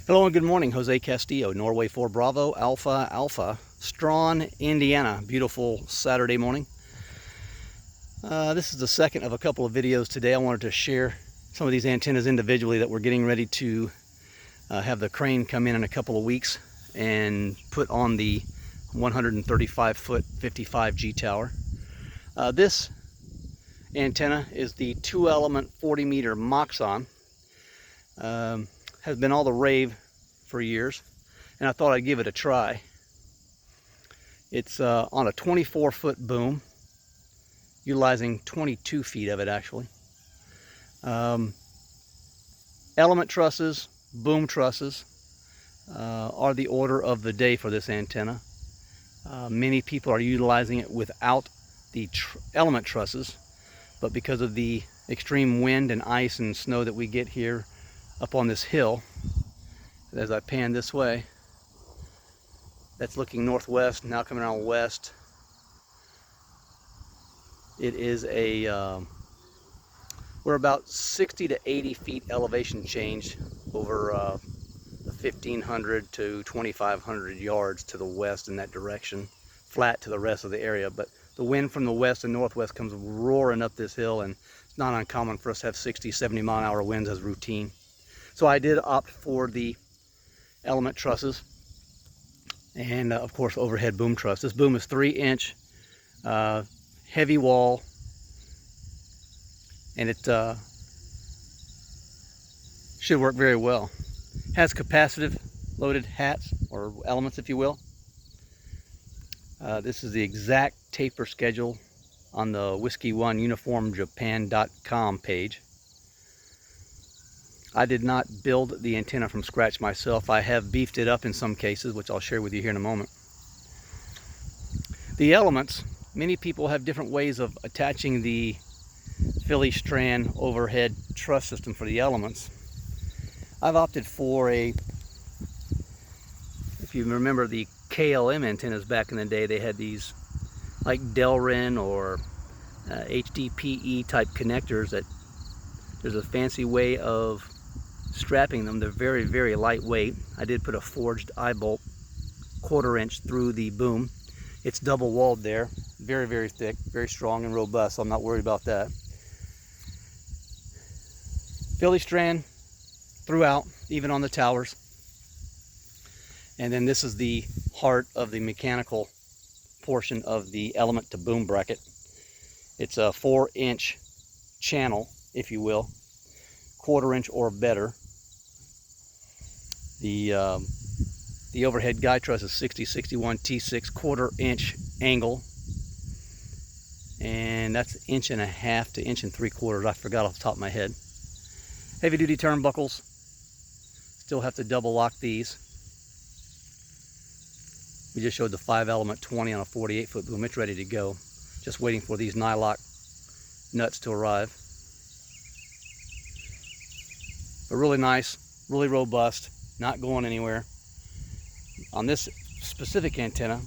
Hello and good morning. Jose Castillo, Norway 4 Bravo, Alpha Alpha, Strawn, Indiana. Beautiful Saturday morning. This is the second of a couple of videos today. I wanted to share some of these antennas individually that we're getting ready to have the crane come in a couple of weeks and put on the 135-foot 55G tower. This antenna is the 2-element 40-meter MOXON. Has been all the rave for years, and I thought I'd give it a try. It's on a 24-foot boom, utilizing 22 feet of it actually. Element trusses, boom trusses are the order of the day for this antenna. Many people are utilizing it without the element trusses, but because of the extreme wind and ice and snow that we get here up on this hill, as I pan this way, that's looking northwest, now coming around west. It is a we're about 60 to 80 feet elevation change over the 1,500 to 2,500 yards to the west in that direction, flat to the rest of the area. But the wind from the west and northwest comes roaring up this hill, and it's not uncommon for us to have 60, 70 mile-an-hour winds as routine. So I did opt for the element trusses and of course overhead boom truss. This boom is 3-inch heavy wall, and it should work very well. Has capacitive loaded hats or elements, if you will. This is the exact taper schedule on the Whiskey1uniformjapan.com page. I did not build the antenna from scratch myself. I have beefed it up in some cases, which I'll share with you here in a moment. The elements, many people have different ways of attaching the Philly strand overhead truss system for the elements. I've opted for if you remember the KLM antennas back in the day, they had these like Delrin or HDPE type connectors that there's a fancy way of strapping them. They're very, very lightweight. I did put a forged eye bolt 1/4 inch through the boom. It's double walled there, very, very thick, very strong and robust, so I'm not worried about that. Philly strand throughout, even on the towers. And then this is the heart of the mechanical portion of the element to boom bracket. It's a 4-inch channel, if you will, 1/4 inch or better. The overhead guide truss is 6061 T6 1/4 inch angle, and that's 1.5 to 1 3/4. I forgot off the top of my head. Heavy duty turnbuckles. Still have to double lock these. We just showed the 5-element 20 on a 48-foot boom. It's ready to go. Just waiting for these nylock nuts to arrive. But really nice, really robust, not going anywhere. On this specific antenna,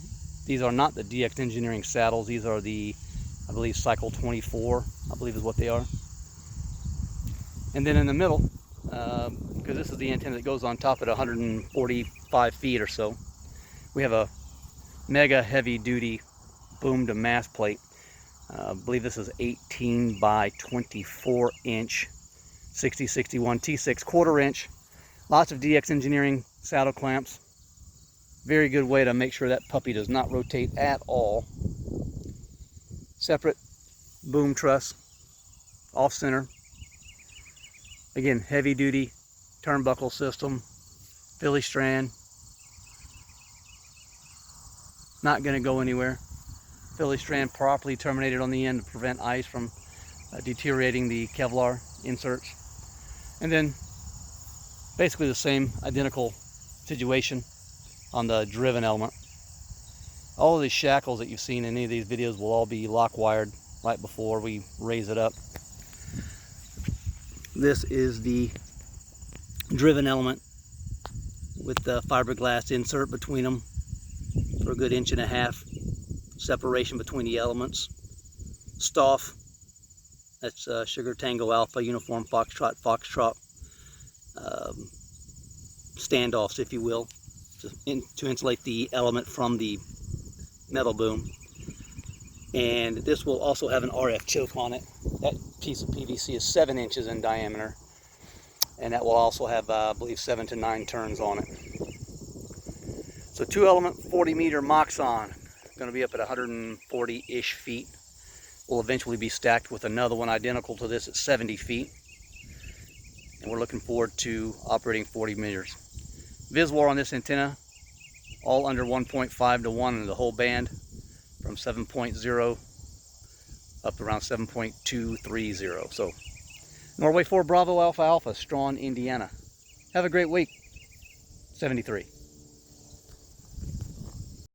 these are not the DX Engineering saddles. These are the, I believe, Cycle 24, I believe is what they are. And then in the middle, because this is the antenna that goes on top at 145 feet or so, we have a mega heavy duty boom to mast plate. I believe this is 18 by 24 inch 6061 T6 1/4 inch. Lots of DX Engineering saddle clamps. Very good way to make sure that puppy does not rotate at all. Separate boom truss, off center. Again, heavy duty turnbuckle system, Philly strand. Not going to go anywhere. Philly strand properly terminated on the end to prevent ice from deteriorating the Kevlar inserts. And then basically the same identical situation on the driven element. All of these shackles that you've seen in any of these videos will all be lock wired right before we raise it up. This is the driven element with the fiberglass insert between them for a good 1.5 inch separation between the elements. Staff, that's Sugar Tango Alpha Uniform Foxtrot standoffs, if you will, to insulate the element from the metal boom. And this will also have an RF choke on it. That piece of PVC is 7 inches in diameter, and that will also have, I believe, 7 to 9 turns on it. So 2-element 40-meter MOXON, going to be up at 140-ish feet. Will eventually be stacked with another one identical to this at 70 feet. And we're looking forward to operating 40 meters. Visual on this antenna, all under 1.5 to 1 in the whole band, from 7.0 up around 7.230. So Norway 4 Bravo Alpha Alpha, Strawn, Indiana. Have a great week. 73.